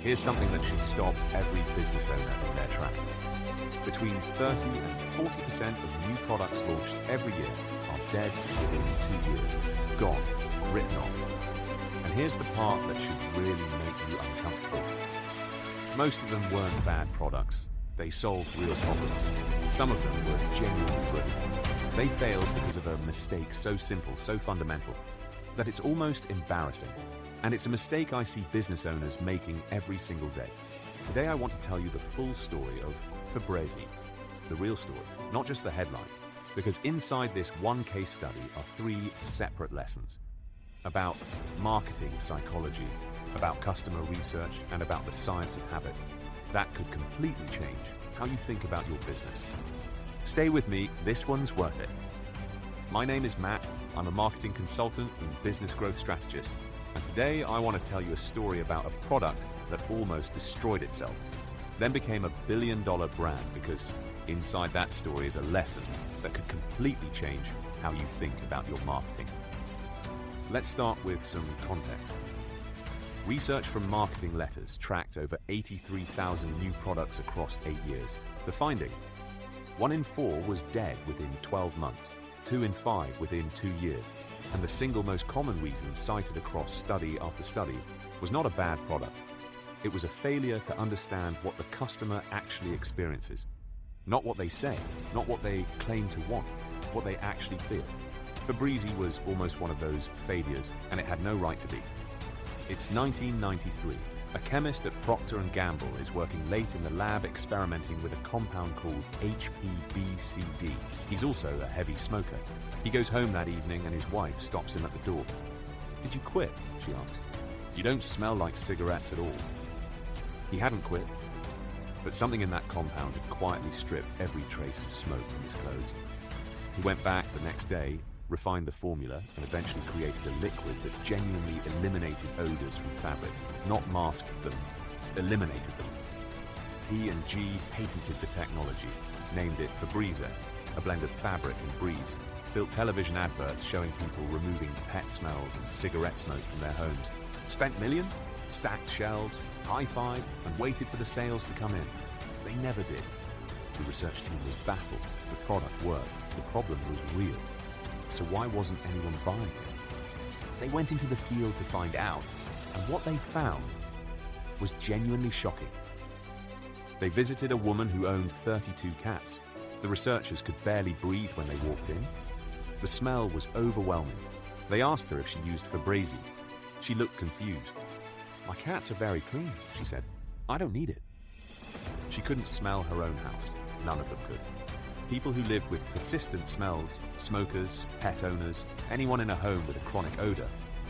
Here's something that should stop every business owner in their tracks. Between 30 and 40% of new products launched every year are dead within 2 years. Gone, written off. And here's the part that should really make you uncomfortable. Most of them weren't bad products. They solved real problems. Some of them were genuinely brilliant. They failed because of a mistake so simple, so fundamental, that it's almost embarrassing. And it's a mistake I see business owners making every single day. Today I want to tell you the full story of Febreze, the real story, not just the headline, because inside this one case study are 3 separate lessons about marketing psychology, about customer research, and about the science of habit that could completely change how you think about your business. Stay with me, this one's worth it. My name is Matt, I'm a marketing consultant and business growth strategist, and today I want to tell you a story about a product that almost destroyed itself, then became a billion-dollar brand because inside that story is a lesson that could completely change how you think about your marketing. Let's start with some context. Research from Marketing Letters tracked over 83,000 new products across 8 years. The finding: 1 in 4 was dead within 12 months, 2 in 5 within 2 years, and the single most common reason cited across study after study was not a bad product. It was a failure to understand what the customer actually experiences. Not what they say, not what they claim to want, what they actually feel. Febreze was almost one of those failures, and it had no right to be. It's 1993. A chemist at Procter and Gamble is working late in the lab experimenting with a compound called HPBCD. He's also a heavy smoker. He goes home that evening and his wife stops him at the door. "Did you quit?" she asks. "You don't smell like cigarettes at all." He hadn't quit, but something in that compound had quietly stripped every trace of smoke from his clothes. He went back the next day, refined the formula, and eventually created a liquid that genuinely eliminated odors from fabric, not masked them, eliminated them. P&G patented the technology, named it Febreze, a blend of fabric and breeze, built television adverts showing people removing pet smells and cigarette smoke from their homes, spent millions, stacked shelves, high-fived, and waited for the sales to come in. They never did. The research team was baffled. The product worked. The problem was real. So why wasn't anyone buying it? They went into the field to find out, and what they found was genuinely shocking. They visited a woman who owned 32 cats. The researchers could barely breathe when they walked in. The smell was overwhelming. They asked her if she used Febreze. She looked confused. "My cats are very clean," she said. "I don't need it." She couldn't smell her own house. None of them could. People who lived with persistent smells, smokers, pet owners, anyone in a home with a chronic odor,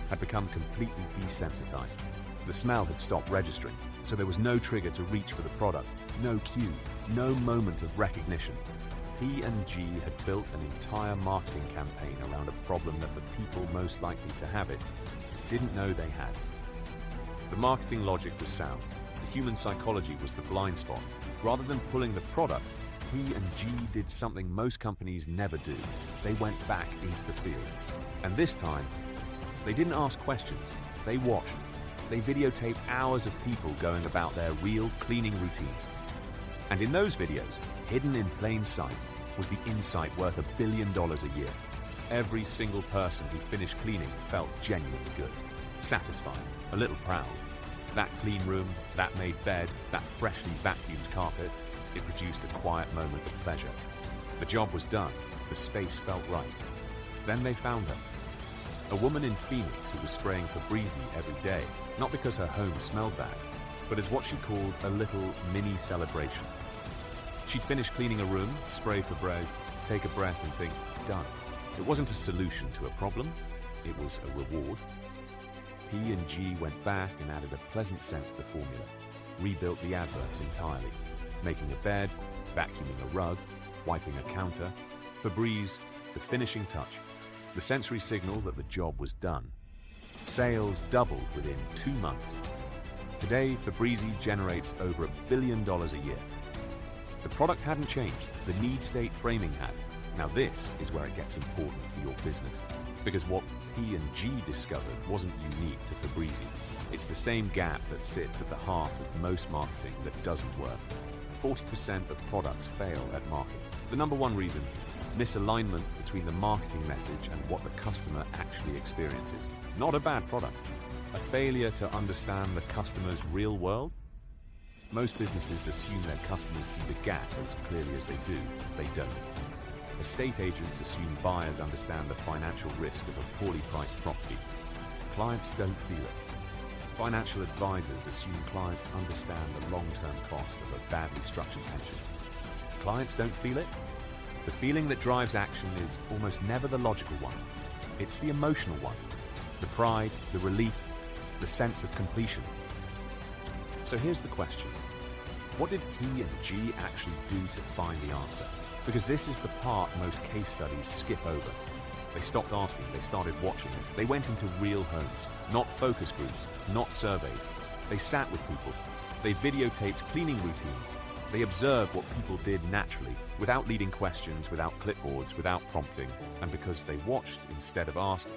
had become completely desensitized. The smell had stopped registering, so there was no trigger to reach for the product, no cue, no moment of recognition. P&G had built an entire marketing campaign around a problem that the people most likely to have it didn't know they had. The marketing logic was sound. The human psychology was the blind spot. Rather than pulling the product, P&G did something most companies never do. They went back into the field. And this time, they didn't ask questions. They watched. They videotaped hours of people going about their real cleaning routines. And in those videos, hidden in plain sight, was the insight worth $1 billion a year. Every single person who finished cleaning felt genuinely good, satisfied, a little proud. That clean room, that made bed, that freshly vacuumed carpet, it produced a quiet moment of pleasure. The job was done. The space felt right. Then they found her. A woman in Phoenix who was spraying Febreze every day, not because her home smelled bad, but as what she called a little mini celebration. She'd finish cleaning a room, spray Febreze, take a breath and think, done. It wasn't a solution to a problem. It was a reward. P&G went back and added a pleasant scent to the formula, rebuilt the adverts entirely, making a bed, vacuuming a rug, wiping a counter. Febreze, the finishing touch, the sensory signal that the job was done. Sales doubled within 2 months. Today, Febreze generates over $1 billion a year. The product hadn't changed, the need state framing had. Now this is where it gets important for your business, because what P&G discovered wasn't unique to Febreze. It's the same gap that sits at the heart of most marketing that doesn't work. 40% of products fail at market. The number one reason: misalignment between the marketing message and what the customer actually experiences. Not a bad product. A failure to understand the customer's real world. Most businesses assume their customers see the gap as clearly as they do. They don't. Estate agents assume buyers understand the financial risk of a poorly priced property. Clients don't feel it. Financial advisors assume clients understand the long-term cost of a badly structured pension. Clients don't feel it. The feeling that drives action is almost never the logical one. It's the emotional one. The pride, the relief, the sense of completion. So here's the question. What did P and G actually do to find the answer? Because this is the part most case studies skip over. They stopped asking, they started watching. They went into real homes, not focus groups, not surveys. They sat with people. They videotaped cleaning routines. They observed what people did naturally, without leading questions, without clipboards, without prompting. And because they watched instead of asked,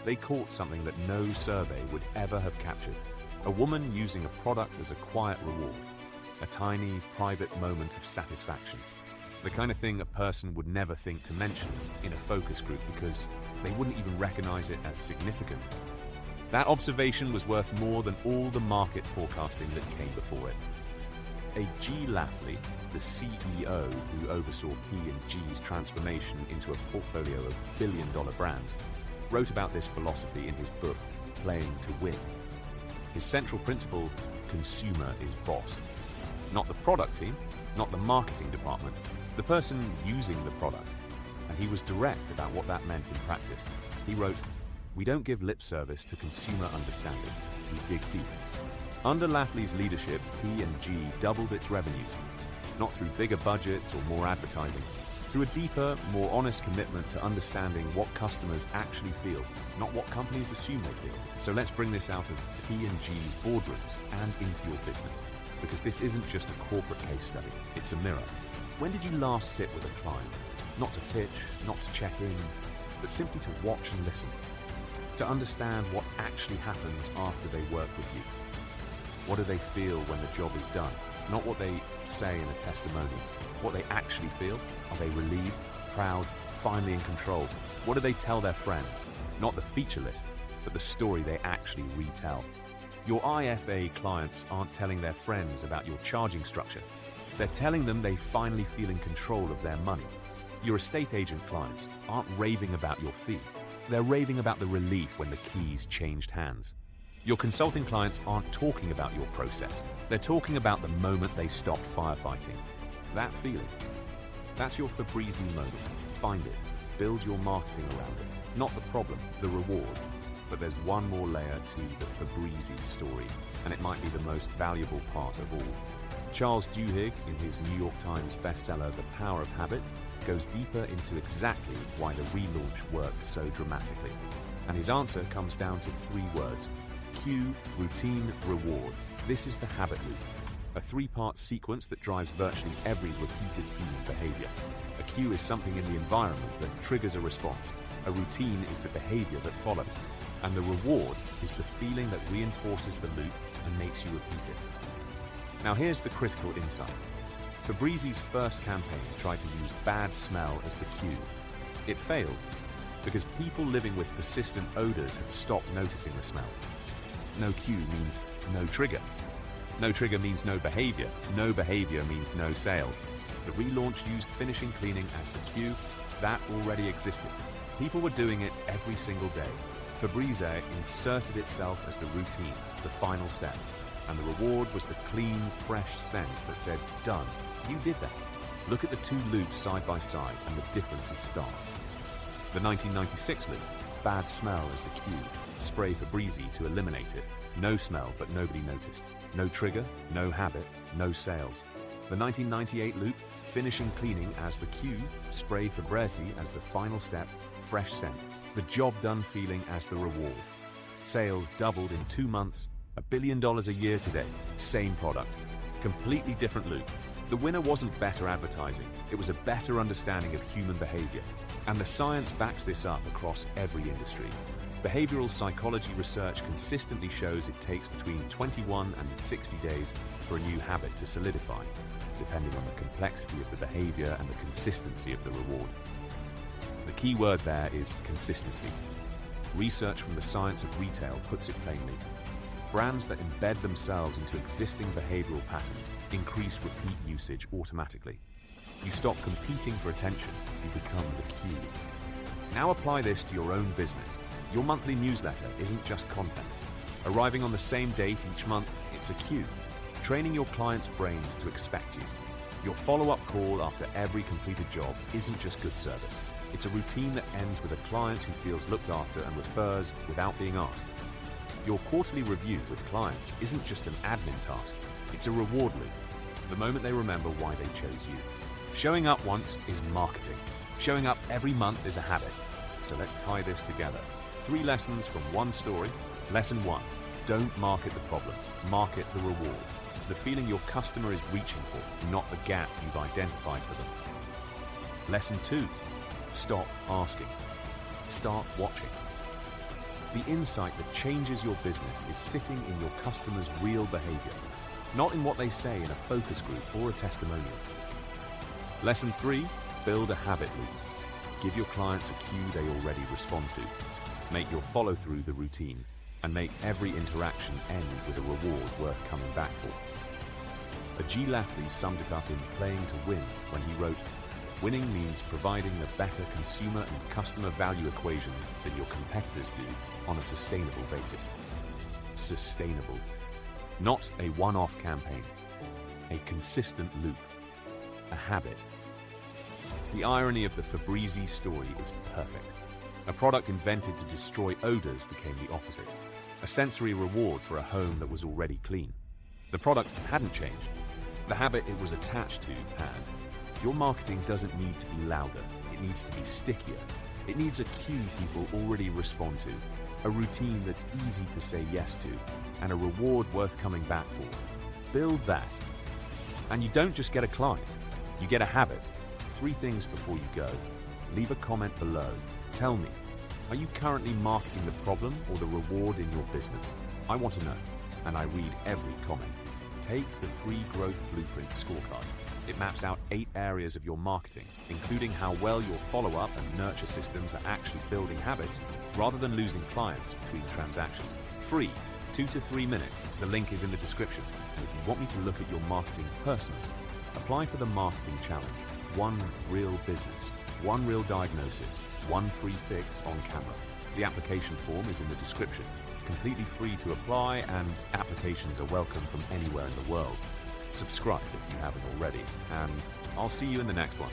they caught something that no survey would ever have captured. A woman using a product as a quiet reward. A tiny, private moment of satisfaction. The kind of thing a person would never think to mention in a focus group because they wouldn't even recognize it as significant. That observation was worth more than all the market forecasting that came before it. A G. Lafley, the CEO who oversaw P&G's transformation into a portfolio of billion-dollar brands, wrote about this philosophy in his book, Playing to Win. His central principle: consumer is boss. Not the product team, not the marketing department, the person using the product. And he was direct about what that meant in practice. He wrote, "We don't give lip service to consumer understanding, we dig deep." Under Lafley's leadership, P&G doubled its revenues, not through bigger budgets or more advertising, through a deeper, more honest commitment to understanding what customers actually feel, not what companies assume they feel. So let's bring this out of P&G's boardrooms and into your business, because this isn't just a corporate case study, it's a mirror. When did you last sit with a client? Not to pitch, not to check in, but simply to watch and listen, to understand what actually happens after they work with you. What do they feel when the job is done? Not what they say in a testimonial. What they actually feel? Are they relieved, proud, finally in control? What do they tell their friends? Not the feature list, but the story they actually retell. Your IFA clients aren't telling their friends about your charging structure. They're telling them they finally feel in control of their money. Your estate agent clients aren't raving about your fee. They're raving about the relief when the keys changed hands. Your consulting clients aren't talking about your process. They're talking about the moment they stopped firefighting. That feeling. That's your Febreze moment. Find it. Build your marketing around it. Not the problem, the reward. But there's one more layer to the Febreze story, and it might be the most valuable part of all. Charles Duhigg, in his New York Times bestseller The Power of Habit, goes deeper into exactly why the relaunch worked so dramatically. And his answer comes down to 3 words. Cue, routine, reward. This is the habit loop. A 3-part sequence that drives virtually every repeated human behavior. A cue is something in the environment that triggers a response. A routine is the behavior that follows. And the reward is the feeling that reinforces the loop and makes you repeat it. Now here's the critical insight. Febreze's first campaign tried to use bad smell as the cue. It failed because people living with persistent odors had stopped noticing the smell. No cue means no trigger. No trigger means no behavior. No behavior means no sales. The relaunch used finishing cleaning as the cue. That already existed. People were doing it every single day. Febreze inserted itself as the routine, the final step. And the reward was the clean, fresh scent that said, done. You did that. Look at the 2 loops side by side and the difference is stark. The 1996 loop, bad smell as the cue. Spray Febreze to eliminate it. No smell, but nobody noticed. No trigger, no habit, no sales. The 1998 loop, finishing cleaning as the cue. Spray Febreze as the final step, fresh scent. The job done feeling as the reward. Sales doubled in 2 months. $1 billion a year today. Same product. Completely different loop. The winner wasn't better advertising. It was a better understanding of human behavior. And the science backs this up across every industry. Behavioral psychology research consistently shows it takes between 21 and 60 days for a new habit to solidify, depending on the complexity of the behavior and the consistency of the reward. The key word there is consistency. Research from the science of retail puts it plainly. Brands that embed themselves into existing behavioral patterns increase repeat usage automatically. You stop competing for attention, you become the cue. Now apply this to your own business. Your monthly newsletter isn't just content. Arriving on the same date each month, it's a cue. Training your clients' brains to expect you. Your follow-up call after every completed job isn't just good service. It's a routine that ends with a client who feels looked after and refers without being asked. Your quarterly review with clients isn't just an admin task, it's a reward loop. The moment they remember why they chose you. Showing up once is marketing. Showing up every month is a habit. So let's tie this together. 3 lessons from one story. Lesson 1, don't market the problem, market the reward. The feeling your customer is reaching for, not the gap you've identified for them. Lesson 2, stop asking. Start watching. The insight that changes your business is sitting in your customers' real behavior, not in what they say in a focus group or a testimonial. Lesson 3, build a habit loop. Give your clients a cue they already respond to. Make your follow-through the routine, and make every interaction end with a reward worth coming back for. A G. Lafley summed it up in Playing to Win when he wrote, "Winning means providing a better consumer and customer value equation than your competitors do on a sustainable basis." Sustainable. Not a one-off campaign. A consistent loop. A habit. The irony of the Febreze story is perfect. A product invented to destroy odors became the opposite. A sensory reward for a home that was already clean. The product hadn't changed. The habit it was attached to had. Your marketing doesn't need to be louder. It needs to be stickier. It needs a cue people already respond to. A routine that's easy to say yes to. And a reward worth coming back for. Build that. And you don't just get a client. You get a habit. 3 things before you go. Leave a comment below. Tell me, are you currently marketing the problem or the reward in your business? I want to know, and I read every comment. Take the free Growth Blueprint scorecard. It maps out 8 areas of your marketing, including how well your follow-up and nurture systems are actually building habits rather than losing clients between transactions. Free, 2 to 3 minutes. The link is in the description. And if you want me to look at your marketing personally, apply for the Marketing Challenge. 1 real business, 1 real diagnosis, 1 free fix on camera. The application form is in the description. Completely free to apply, and applications are welcome from anywhere in the world. Subscribe if you haven't already, and I'll see you in the next one.